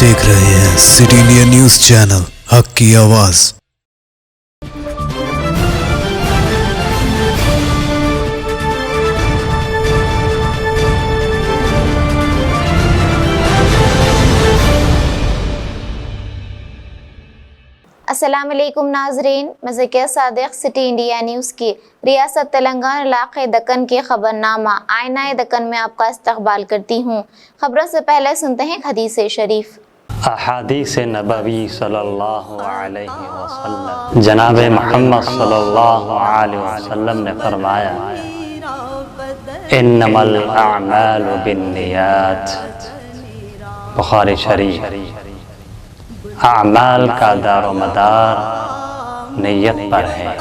देख रहे हैं सिटी इंडिया न्यूज चैनल, हक की आवाज। अस्सलामुअलैकुम नाजरीन, मैं Zakia Sadiq city India news की रियासत तेलंगाना इलाक़े दक्कन के खबरनामा आईना दक्कन में आपका इस्तकबाल करती हूँ। खबरों से पहले सुनते हैं हदीस शरीफ। अहादीस नबवी सल्लल्लाहु अलैहि वसल्लम, जनाब मोहम्मद सल्लल्लाहु अलैहि वसल्लम ने फरमाया, इन्नमल अअमालु बिन्नियात। बुखारी शरीफ। अमाल का दारो मदार नियत पर है।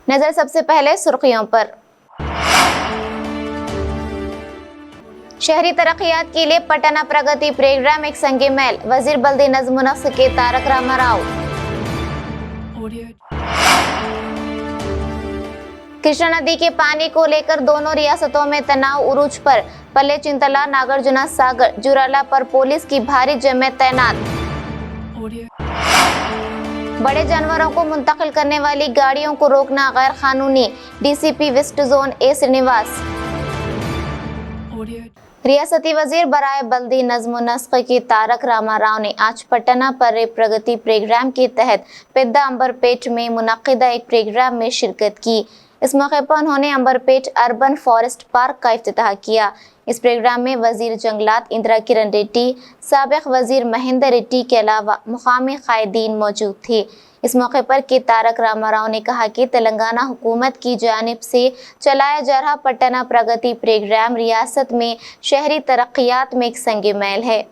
नजर सबसे पहले सुर्खियों पर। शहरी तरक्यात के लिए पटना प्रगति प्रोग्राम एक संगे मेल, वजीर बल्दी नज़्म व नस्क के तारक रामाराव। कृष्णा नदी के पानी को लेकर दोनों रियासतों में तनाव उरूज पर, पल्ले चिंतला नागार्जुना सागर जुराला पर पुलिस की भारी जमात तैनात। बड़े जानवरों को मुंतकिल करने वाली गाड़ियों को रोकना गैर कानूनी, DCP west zone A Srinivas. रियासती वजीर बराए बल्दी नज़्म व नस्क के तारक रामाराव ने आज पटना पर प्रगति प्रोग्राम के तहत पेद्दा अंबरपेट में मुनक्किदा एक प्रोग्राम में शिरकत की। इस मौके पर उन्होंने अंबरपेट अर्बन फॉरेस्ट पार्क का इफ्तिताह किया। इस प्रोग्राम में वजीर जंगलात इंदिरा किरण रेड्डी, साबिक वजीर महेंद्र रेड्डी के अलावा मुकामी कायदीन मौजूद थे। इस मौके पर के तारक रामाराव ने कहा कि तेलंगाना हुकूमत की जानिब से चलाया जा रहा पटना प्रगति प्रोग्राम रियासत में शहरी तरक्यात में एक संगे मेल है।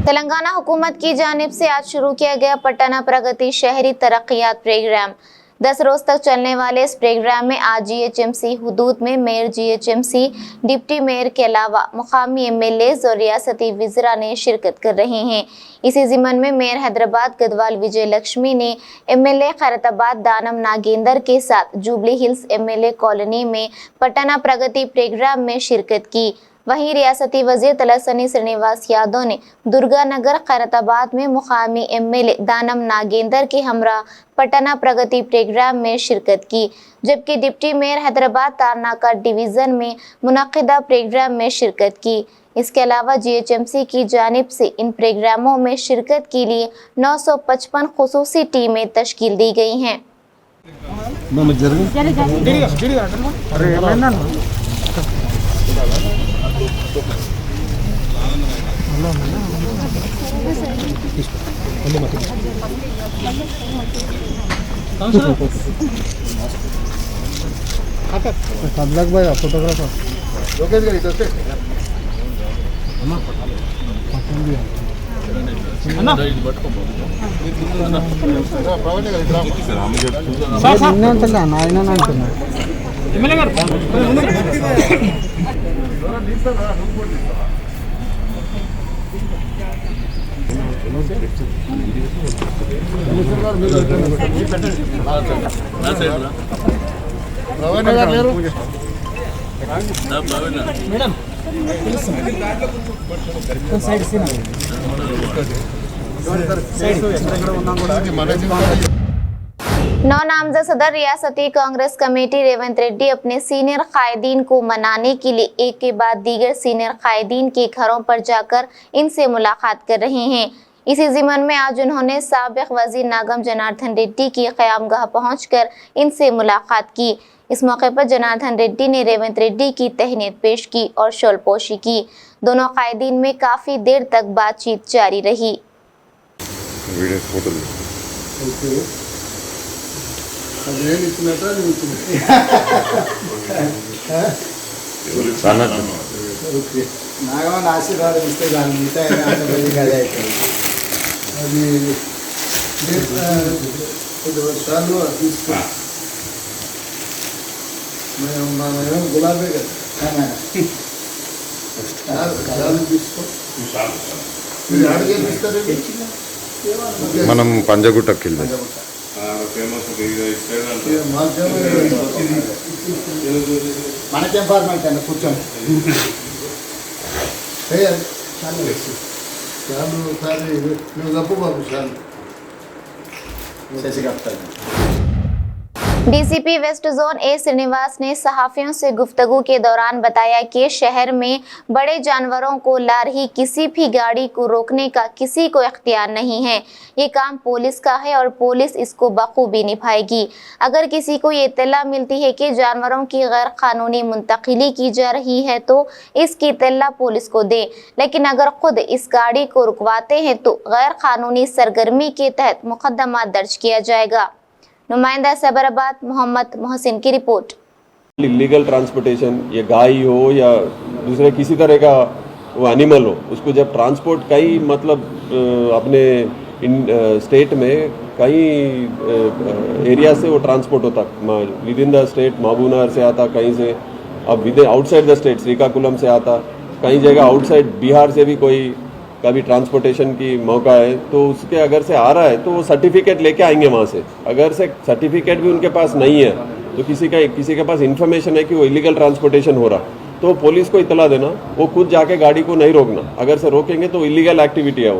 तेलंगाना हुकूमत की जानिब से आज शुरू किया गया पटना प्रगति शहरी तरक्यात प्रोग्राम 10 रोज तक चलने वाले इस प्रोग्राम में आज जीएचएमसी हुदूद में मेयर, जीएचएमसी डिप्टी मेयर के अलावा मुकामी एमएलएज और रियासती वज़रा ने शिरकत कर रहे हैं। इसी ज़िमन में मेयर हैदराबाद गदवाल विजय लक्ष्मी ने एमएलए खैरताबाद दानम नागेंदर के साथ जुबली हिल्स एमएलए कॉलोनी में पटना प्रगति प्रोग्राम में शिरकत की। वहीं रियासती वजीर तलसानी श्रीनिवास यादव ने दुर्गानगर खैरताबाद में मुकामी एमएलए दानम नागेंदर के हमरा पटना प्रगति प्रोग्राम में शिरकत की, जबकि deputy mayor Hyderabad Tarnaka division में मुनक्किदा प्रोग्राम में शिरकत की। इसके अलावा जीएचएमसी की जानिब से इन प्रोग्रामों में शिरकत के लिए 955 खुसूसी टीमें तश्कील दी गई हैं। भाई फोटोग्राफर नौ नामजद सदर रियासती कांग्रेस कमेटी रेवंत रेड्डी अपने सीनियर कायदीन को मनाने के लिए एक के बाद दीगर सीनियर कायदीन के घरों पर जाकर इनसे मुलाकात कर रहे हैं। इसी ज़िमन में आज उन्होंने साबिक वजीर नागम जनार्दन रेड्डी की क़यामगाह पहुंचकर इनसे मुलाकात की। इस मौके पर जनार्दन रेड्डी ने रेवंत रेड्डी की तहनीत पेश की और शोलपोशी की। दोनों कायदीन में काफ़ी देर तक बातचीत जारी रही। నాగమని ఆశీర్వాదం ఇస్తే దాని మిగతా ఆటోమేటిక్గా అదే అవుతుంది. అది కొద్దిసార్లు తీసుకో మేము గులాబీ కదా తీసుకో మనం పంజగుట్టకి వెళ్ళాం. ఇక మనకేం ఫార్మాలిటీ అండి కూర్చోండి చేయాలి చాలు సార్ నువ్వు తప్పు బాబు చాలు శశికప్తాను DCP west zone A Srinivas ने सहाफियों से गुफ्तगू के दौरान बताया कि शहर में बड़े जानवरों को ला रही किसी भी गाड़ी को रोकने का किसी को इख्तियार नहीं है। ये काम पुलिस का है और पुलिस इसको बखूबी निभाएगी। अगर किसी को ये इत्तला मिलती है कि जानवरों की गैर कानूनी मुंतकिली की जा रही है तो इसकी इत्तला पुलिस को दे, लेकिन अगर खुद इस गाड़ी को रुकवाते हैं तो गैर कानूनी सरगर्मी के तहत मुकदमा दर्ज किया जाएगा। नुमाइंदा सैबराबाद मोहम्मद मोहसिन की रिपोर्ट। इलीगल ट्रांसपोर्टेशन, ये गाय हो या दूसरे किसी तरह का वो एनिमल हो, उसको जब ट्रांसपोर्ट कई मतलब अपने स्टेट में कई एरिया से वो ट्रांसपोर्ट होता, with in the state Mahbubnagar से आता, कहीं से अब with outside the state Srikakulam से आता, कई जगह आउटसाइड बिहार से भी कोई कभी ट्रांसपोर्टेशन की मौका है तो उसके अगर से आ रहा है तो वो सर्टिफिकेट लेके आएंगे वहाँ से। अगर से सर्टिफिकेट भी उनके पास नहीं है तो किसी के पास इन्फॉर्मेशन है कि वो इलीगल ट्रांसपोर्टेशन हो रहा तो पुलिस को इतला देना, वो खुद जाके गाड़ी को नहीं रोकना। अगर से रोकेंगे तो इलीगल एक्टिविटी है,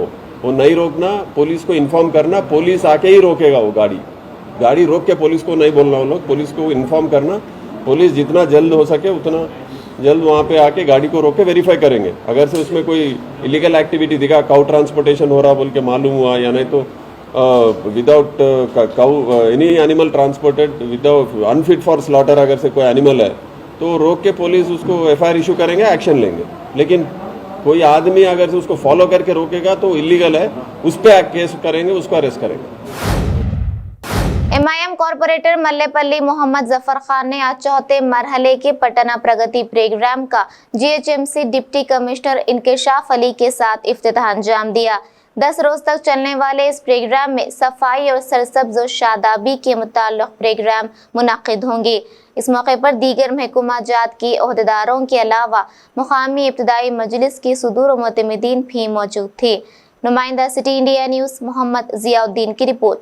वो नहीं रोकना, पुलिस को इन्फॉर्म करना, पुलिस आके ही रोकेगा वो गाड़ी रोक के पुलिस को नहीं बोलना, वो लोग पुलिस को इन्फॉर्म करना, पुलिस जितना जल्द हो सके उतना जल्द वहाँ पे आके गाड़ी को रोक के वेरीफाई करेंगे। अगर से उसमें कोई इलीगल एक्टिविटी दिखा, काउ ट्रांसपोर्टेशन हो रहा बोल के मालूम हुआ या नहीं तो without cow any animal transported without unfit for slaughter अगर से कोई एनिमल है तो रोक के पुलिस उसको एफआईआर इशू करेंगे, एक्शन लेंगे। लेकिन कोई आदमी अगर से उसको फॉलो करके रोकेगा तो इलीगल है, उस पर केस करेंगे, उसको अरेस्ट करेंगे। एमआईएम कॉर्पोरेटर मल्लेपल्ली मोहम्मद जफर खान ने आज चौथे मरहले के पटना प्रगति प्रोग्राम का जीएचएमसी डिप्टी कमिश्नर इंकशाफ अली के साथ इफ्तिताह अंजाम दिया। 10 रोज तक चलने वाले इस प्रोग्राम में सफाई और सरसब्ज और शादाबी के मुताल्लिक़ प्रोग्राम मुनक़िद होंगे। इस मौके पर दीगर महकूमा जात के ओहदेदारों के अलावा मुकामी इब्तदाई मजलिस के सुदूर मुतमिदीन भी मौजूद थे। नुमाइंदा City India News Mohammed Ziauddin की रिपोर्ट।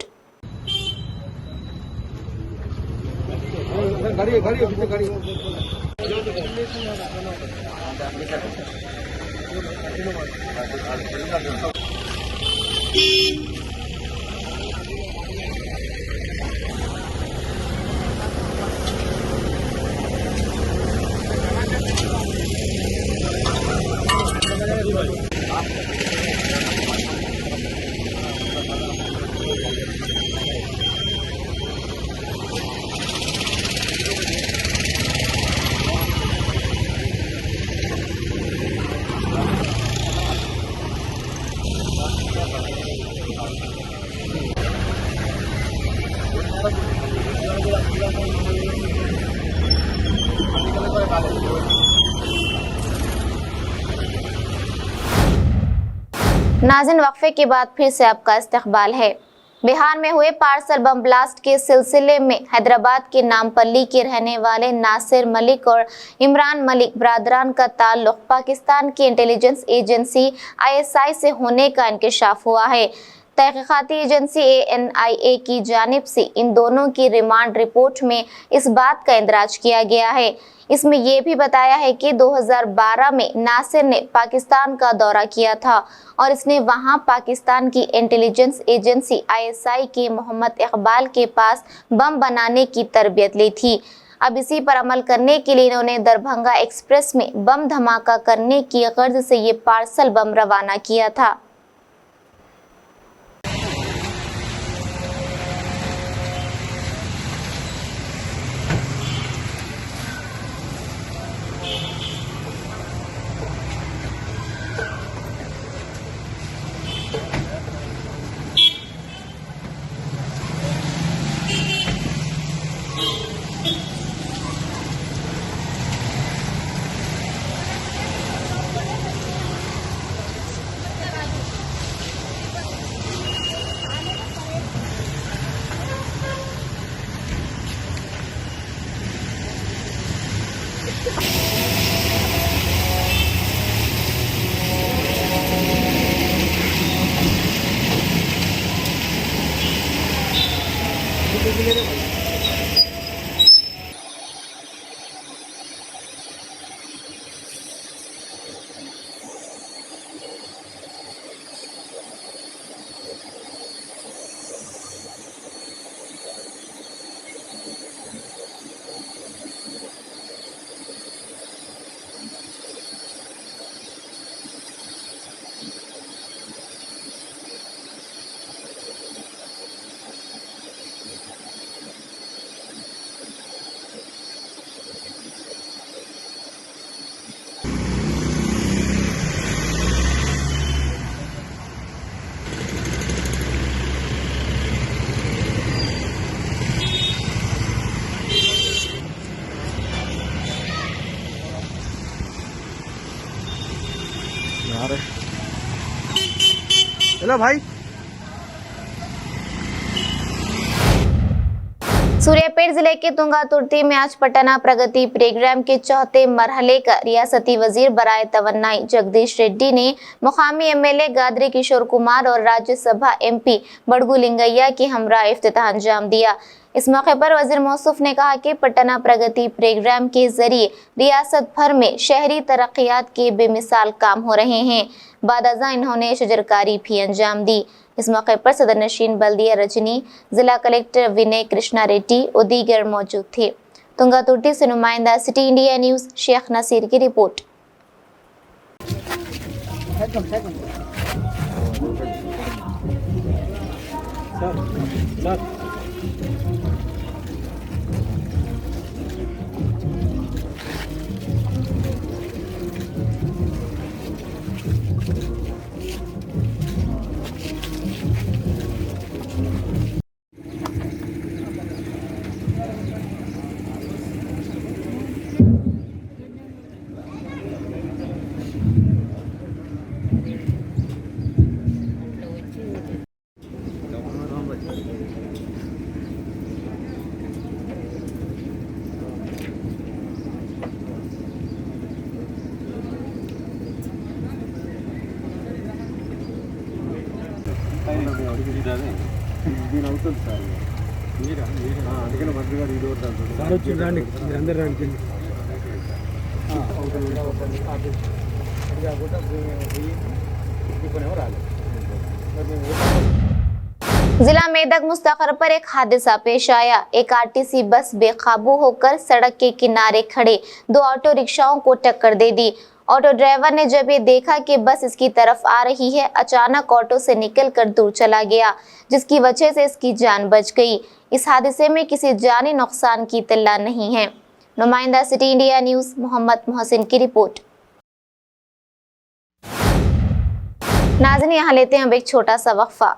नाज़रीन, वक्फे के बाद फिर से आपका इस्तकबाल है। बिहार में हुए पार्सल बम ब्लास्ट के सिलसिले में हैदराबाद के नामपल्ली के रहने वाले नासिर मलिक और इमरान मलिक बरादरान का ताल्लुक पाकिस्तान की इंटेलिजेंस एजेंसी ISI से होने का इंकशाफ हुआ है। तहकीकाती एजेंसी ANIA की जानिब से इन दोनों की रिमांड रिपोर्ट में इस बात का इंदराज किया गया है। इसमें यह भी बताया है कि 2012 में नासिर ने पाकिस्तान का दौरा किया था और इसने वहां पाकिस्तान की इंटेलिजेंस एजेंसी ISI के मोहम्मद इकबाल के पास बम बनाने की तरबियत ली थी। अब इसी पर अमल करने के लिए इन्होंने दरभंगा एक्सप्रेस में बम धमाका करने की गर्ज से ये पार्सल बम रवाना किया था। चलो भाई। सूर्यापेट जिले के तुंगातुर्ती में आज पटना प्रगति प्रोग्राम के चौथे मरहले का रियासती वजीर बराए तवन्नाई जगदीश रेड्डी ने मुकामी एमएलए गादरी किशोर कुमार और राज्यसभा एमपी बड़गू लिंगैया की हमरा इफ्तिताह अंजाम दिया। इस मौके पर वजीर मौसूफ ने कहा कि पटना प्रगति प्रोग्राम के जरिए रियासत भर में शहरी तरक्यात के बेमिसाल काम हो रहे हैं। बादअज़ां इन्होंने शजरकारी भी अंजाम दी। इस मौके पर सदर नशीन बल्दिया रजनी, जिला कलेक्टर विनय कृष्णा रेड्डी और दीगर मौजूद थे। तुंगातुर्ती से नुमाइंदा City India News Sheikh Naseer की रिपोर्ट। దీని అవుతుంది సార్ అందుకని మంత్రి గారు ఇది సార్ వచ్చి రండి మీరందరూ రండి जिला मेदक मुस्तखर पर एक हादसा पेश आया। एक आरटीसी बस बेकाबू होकर सड़क के किनारे खड़े दो ऑटो रिक्शाओं को टक्कर दे दी। ऑटो ड्राइवर ने जब ये देखा कि बस इसकी तरफ आ रही है, अचानक ऑटो से निकलकर दूर चला गया, जिसकी वजह से इसकी जान बच गई। इस हादसे में किसी जानी नुकसान की इत्तला नहीं है। नुमाइंदा City India News Mohammed Mohsin की रिपोर्ट। नाज़रीन, यहाँ लेते हैं अब एक छोटा सा वक्फा।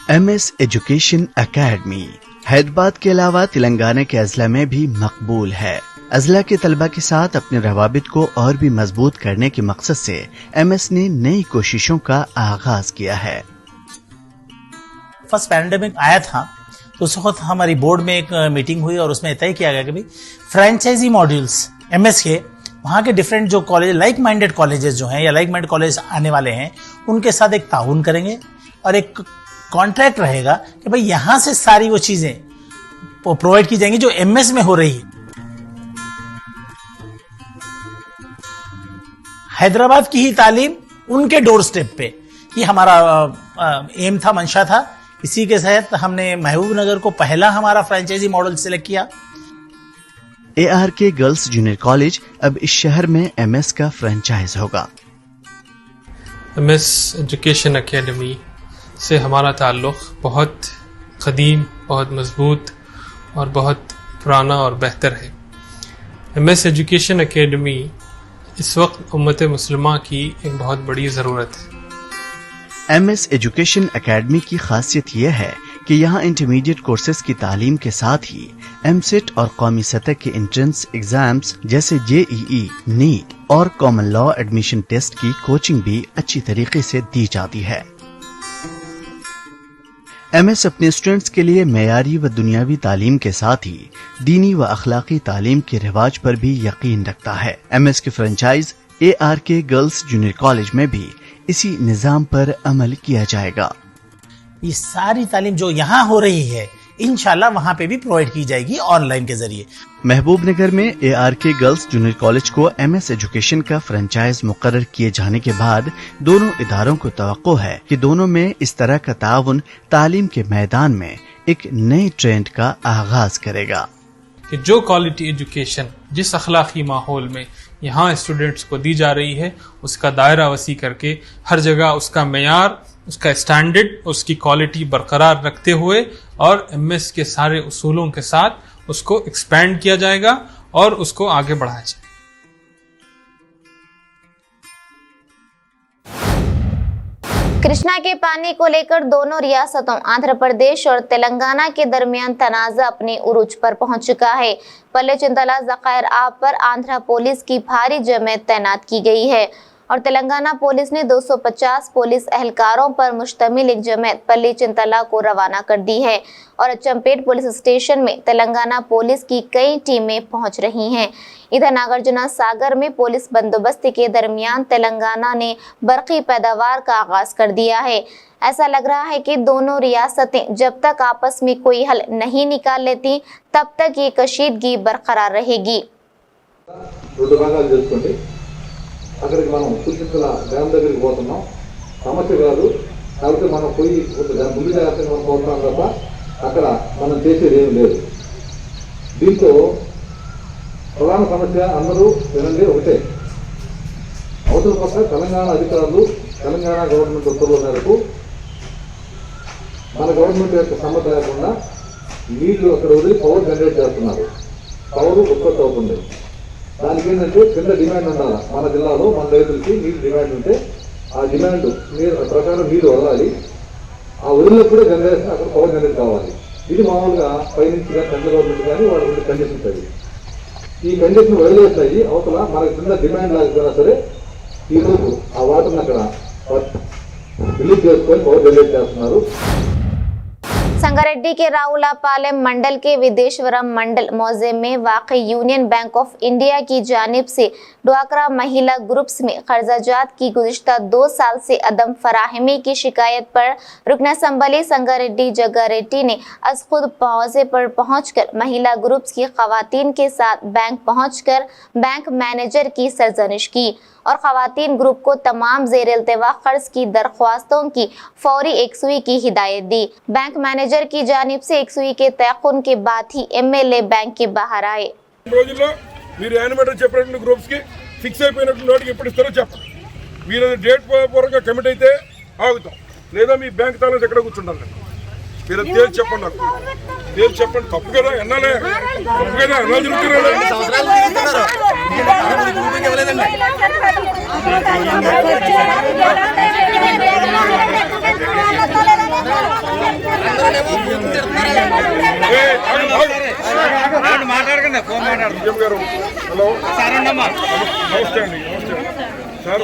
MS एजुकेशन एकेडमी हैदराबाद के अलावा तेलंगाना के अजला में भी मकबूल है। अजला के तलबा के साथ अपने रवाबित को और भी मजबूत करने के मकसद से MS ने नई कोशिशों का आगाज किया है। फर्स्ट पैंडेमिक आया था तो उस वक्त हमारी बोर्ड में एक मीटिंग हुई और उसमें तय किया गया कि भाई फ्रेंचाइजी मॉड्यूल्स MS के वहाँ के डिफरेंट जो कॉलेज लाइक माइंडेड कॉलेजेस जो हैं या लाइक माइंडेड कॉलेज आने वाले हैं उनके साथ एक ताउन करेंगे और एक कॉन्ट्रैक्ट रहेगा कि भाई यहां से सारी वो चीजें प्रोवाइड की जाएंगी जो MS में हो रही है। हैदराबाद की ही तालीम उनके डोर स्टेप पे, ये हमारा एम था, मंशा था। इसी के तहत हमने महबूब नगर को पहला हमारा फ्रेंचाइजी मॉडल सिलेक्ट किया। ARK गर्ल्स जूनियर कॉलेज अब इस शहर में MS का फ्रेंचाइज होगा। MS एजुकेशन एकेडमी से हमारा ताल्लुक़ बहुत क़दीम, बहुत मज़बूत और बहुत पुराना और बेहतर है। MS एजुकेशन एकेडमी इस वक्त उम्मत मुस्लिमा की एक बहुत बड़ी ज़रूरत है। MS एजुकेशन एकेडमी की खासियत यह है कि यहाँ इंटरमीडिएट कोर्सेज की तालीम के साथ ही एमसेट और कौमी सतह के एंट्रेंस एग्जाम्स जैसे JEE, नीट और कॉमन लॉ एडमिशन टेस्ट की कोचिंग भी अच्छी तरीके से दी जाती है। MS अपने स्टूडेंट्स के लिए मेयारी व दुनियावी तालीम के साथ ही दीनी व अखलाकी तालीम के रिवाज पर भी यकीन रखता है। MS की franchise ARK girls junior college में भी इसी निजाम पर अमल किया जाएगा। ये सारी तालीम जो यहाँ हो रही है इंशाल्लाह वहाँ पे भी प्रोवाइड की जाएगी ऑनलाइन के जरिए। महबूबनगर में ARK गर्ल्स जूनियर कॉलेज को MS एजुकेशन का फ्रेंचाइज मुकर्रर किए जाने के बाद दोनों इदारों को तवक्को है कि दोनों में इस तरह का ताउन तालीम के मैदान में एक नए ट्रेंड का आगाज करेगा कि जो क्वालिटी एजुकेशन जिस अखलाकी माहौल में यहाँ स्टूडेंट्स को दी जा रही है उसका दायरा वसी करके हर जगह उसका मेयार, उसका स्टैंडर्ड, उसकी क्वालिटी बरकरार रखते हुए और MS के सारे उसूलों के साथ उसको एक्सपैंड किया जाएगा और उसको आगे बढ़ाया जाएगा। कृष्णा के पानी को लेकर दोनों रियासतों आंध्र प्रदेश और तेलंगाना के दरमियान तनाज़ा अपने उरूज पर पहुंच चुका है। पल्ले चिंतला ज़खायर आब पर आंध्र पुलिस की भारी जमात तैनात की गई है और तेलंगाना पुलिस ने 250 पुलिस एहलकारों पर मुश्तमिल एक जमात पल्ली चिंतला को रवाना कर दी है और अचमपेट पुलिस स्टेशन में तेलंगाना पुलिस की कई टीमें पहुंच रही हैं। इधर नागार्जुना सागर में पुलिस बंदोबस्त के दरमियान तेलंगाना ने बरकी पैदावार का आगाज कर दिया है। ऐसा लग रहा है कि दोनों रियासतें जब तक आपस में कोई हल नहीं निकाल लेती तब तक ये कशीदगी बरकरार रहेगी। అక్కడికి మనం సూచించిన డ్యామ్ దగ్గరికి పోతున్నాం, సమస్య కాదు కాబట్టి మనం పోయి ముందు జాగ్రత్తగా మనం పోతున్నాం తప్ప అక్కడ మనం చేసేది ఏం లేదు. దీంతో ప్రధాన సమస్య అందరూ వినండి ఒకటే, అవతల పక్క తెలంగాణ అధికారులు తెలంగాణ గవర్నమెంట్ ఉత్తర్వుల మేరకు మన గవర్నమెంట్ యొక్క సమ్మతి లేకుండా నీళ్లు అక్కడ వదిలి పవర్ జనరేట్ చేస్తున్నారు. పవర్ ఉత్పత్తి అవుతుంది. దానికి ఏంటంటే కింద డిమాండ్ ఉండాలి. మన జిల్లాలో మన రైతులకి నీళ్ళు డిమాండ్ ఉంటే ఆ డిమాండ్ ప్రకారం నీళ్ళు వదలాలి. ఆ వదిలినప్పుడే జనరేషన్ అక్కడ పవర్ జనరేట్ కావాలి. ఇది మామూలుగా పైనుంచి సెంట్రల్ గవర్నమెంట్ కానీ వాళ్ళ కండిషన్స్ అవి. ఈ కండిషన్ వదిలేస్తాయి అవతల మనకి కింద డిమాండ్ లేకపోయినా సరే ఈరోజు ఆ వాటర్ని అక్కడ రిలీజ్ చేసుకొని పవర్ జనరేట్ చేస్తున్నారు. संगारेड्डी के राउलापालम मंडल के विदेशवरम मंडल मौजे में वाक़ई यूनियन बैंक ऑफ इंडिया की जानिब से ड्वाक्रा महिला ग्रुप्स में कर्जाजात की गुज़िश्ता 2 साल से अदम फराहमी की शिकायत पर रुकन असम्बली संगारेड्डी जग्गारेड्डी ने अज खुद मौजे पर पहुंचकर महिला ग्रुप्स की खवातीन के साथ बैंक पहुंचकर बैंक मैनेजर की सरजनिश की और खवातीन ग्रुप को तमाम ज़ेर इल्तिवा कर्ज की दरख्वास्तों की फौरी एकसुई की हिदायत दी। बैंक मैनेजर की जानिब से एकसुई के तयक़ुन के बाद ही MLA बैंक के बाहर आए। గ్రూప్స్ కి ఫిక్స్ అయిపోయినట్టు నోటికి ఎప్పుడు ఇస్తారో చెప్పండి. మీరు డేట్ పూర్వకంగా కమిట్ అయితే ఆగుతాం, లేదా మీ బ్యాంక్ తాలూకు ఎక్కడ కూర్చుంటాను. మీరు తేల్చి చెప్పండి, నాకు తేల్చి చెప్పండి. తప్పు కదా ఎన్నాలే, తప్పు కదా ఎన్నా జరుగుతున్నారు. హలో నమస్తే అండి. సార్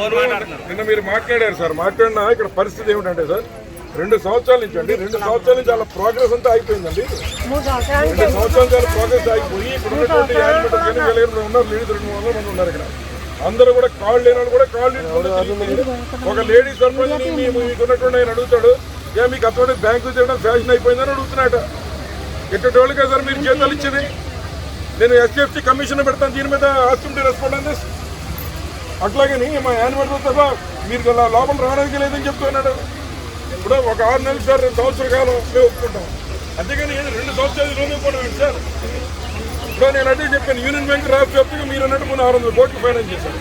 నిన్న మీరు మాట్లాడారు సార్, మాట్లాడినా ఇక్కడ పరిస్థితి ఏమిటంటే సార్ 2 సంవత్సరాల నుంచి అండి, 2 సంవత్సరాల నుంచి చాలా ప్రోగ్రెస్ అంతా అయిపోయిందండి. 2 సంవత్సరాలు చాలా ప్రోగ్రెస్ అయిపోయి ఇప్పుడు ఉన్నటువంటి ఉన్నారు, లేడీస్ 200 మంది ఉన్నారు ఇక్కడ. అందరూ కూడా కాళ్ళు లేని కూడా కాళ్ళు ఒక లేడీ సర్పంచ్ మీకున్నటువంటి ఆయన అడుగుతాడు, ఏ మీకు అటువంటి బ్యాంకు చేయడం ఫ్యాషన్ అయిపోయిందని అడుగుతున్నాట. ఎక్కడి వాళ్ళకే సార్ మీరు జీతాలు ఇచ్చేది. నేను SFC కమిషన్ పెడతాను దీని మీద ఆస్టమ్ రెస్పాండ్ అంది. అట్లాగని మా యానివర్సరీ తప్ప మీరు లోపల రావడానికి లేదని చెప్తున్నాడు. ఇప్పుడు ఒక 6 నెలలు సార్, 2 సంవత్సరాల కాలం మేము ఒప్పుకుంటాం. అంతేగాని 2 సంవత్సరాలు రోజు ఒప్పుకోవడం సార్. ఇప్పుడు నేను అదే చెప్పాను, యూనియన్ బ్యాంక్ రాష్ట్ర వ్యాప్తంగా మీరు అన్నట్టు 600 కోట్లు ఫైనాన్స్ చేశారు.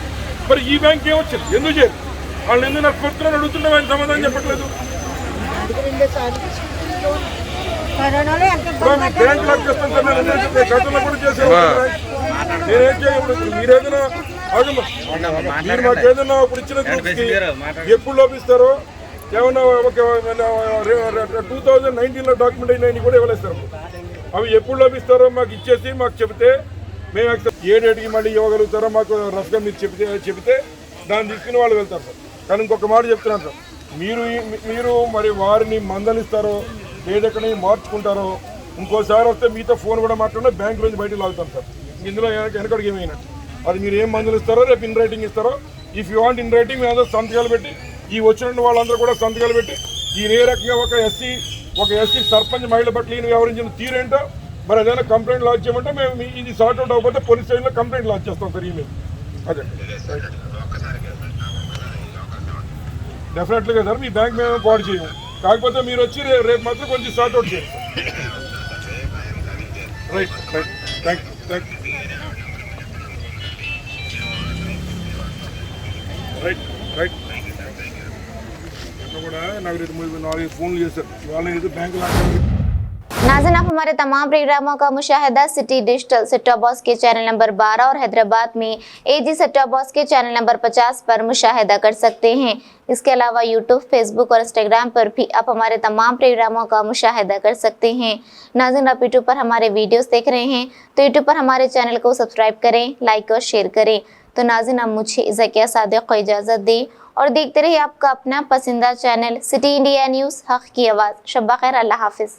మరి ఈ బ్యాంక్ ఏమొచ్చింది, ఎందుకు చేయరు? వాళ్ళని ఎందుకు నాకు కొడుతున్నాను అడుగుతున్నాం, ఆయన సమాధానం చెప్పట్లేదు. బ్యాంక్ లాక్ చేస్తాను సార్, నేను గతంలో కూడా చేశాను. నేనేం చేయప్పుడు మీరేదైనా మీరు మాకు ఏదైనా ఇప్పుడు ఇచ్చిన గ్రూప్కి ఎప్పుడు లోపిస్తారో ఏమన్నా ఒక 2019లో డాక్యుమెంట్ అయినా కూడా ఇవ్వలేదు సార్. అవి ఎప్పుడు లభిస్తారో మాకు ఇచ్చేసి మాకు చెబితే మేము ఏ డేట్కి మళ్ళీ ఇవ్వగలుగుతారో మాకు రఫ్గా మీరు చెబితే దాన్ని తీసుకుని వాళ్ళు వెళ్తారు సార్. కానీ ఇంకొక మాట చెప్తున్నాను సార్, మీరు మరి వారిని మందలిస్తారో లేదెక్కడ మార్చుకుంటారో ఇంకోసారి వస్తే మీతో ఫోన్ కూడా మాట్లాడినా బ్యాంక్ నుంచి బయటకు లాగుతాం సార్. ఇందులో వెనకడికి ఏమైనట్టు అది మీరు ఏం మందలిస్తారో రేపు ఇన్ రైటింగ్ ఇస్తారో. If you want in writing మేము అందరూ సంతకాలు పెట్టి ఈ వచ్చిన వాళ్ళందరూ కూడా సంతకాలు పెట్టి ఈ ఏ రకంగా ఒక ఎస్సీ సర్పంచ్ మహిళ పట్ల ఈయన వ్యవహరించిన తీరేంటో మరి ఏదైనా కంప్లైంట్ లాంచ్ చేయమంటే మేము ఇది సార్ట్ అవుట్ అవ్వకపోతే పోలీస్ స్టేషన్లో కంప్లైంట్ లాంచ్ చేస్తాం సార్. ఈ మీద అదే డెఫినెట్లీగా సార్ మీ బ్యాంక్ మేము పాడు చేయము. కాకపోతే మీరు వచ్చి రేపు మాత్రం కొంచెం సార్ట్ అవుట్ చేయండి sir. Right thank you right కూడా నాకు 4 ఫోన్లు చేశారు వాళ్ళని బ్యాంకు లాంటి. नाज़रीन, आप हमारे तमाम प्रोग्रामों का मुशाहिदा city digital set top box के चैनल नंबर 12 और हैदराबाद में एजी सेट टॉप बॉक्स के चैनल नंबर 50 पर मुशाहिदा कर सकते हैं। इसके अलावा यूट्यूब, फेसबुक और इंस्टाग्राम पर भी आप हमारे तमाम प्रोग्रामों का मुशाहिदा कर सकते हैं। नाज़रीन, आप यूट्यूब पर हमारे वीडियोस देख रहे हैं तो यूट्यूब पर हमारे चैनल को सब्सक्राइब करें, लाइक और शेयर करें। तो नाज़रीन, अब मुझे ज़किया सादिक को इजाज़त दें और देखते रहिए आपका अपना पसंदीदा चैनल सिटी इंडिया न्यूज़, हक़ की आवाज़। शब्बा खैर, अल्लाह हाफिज़।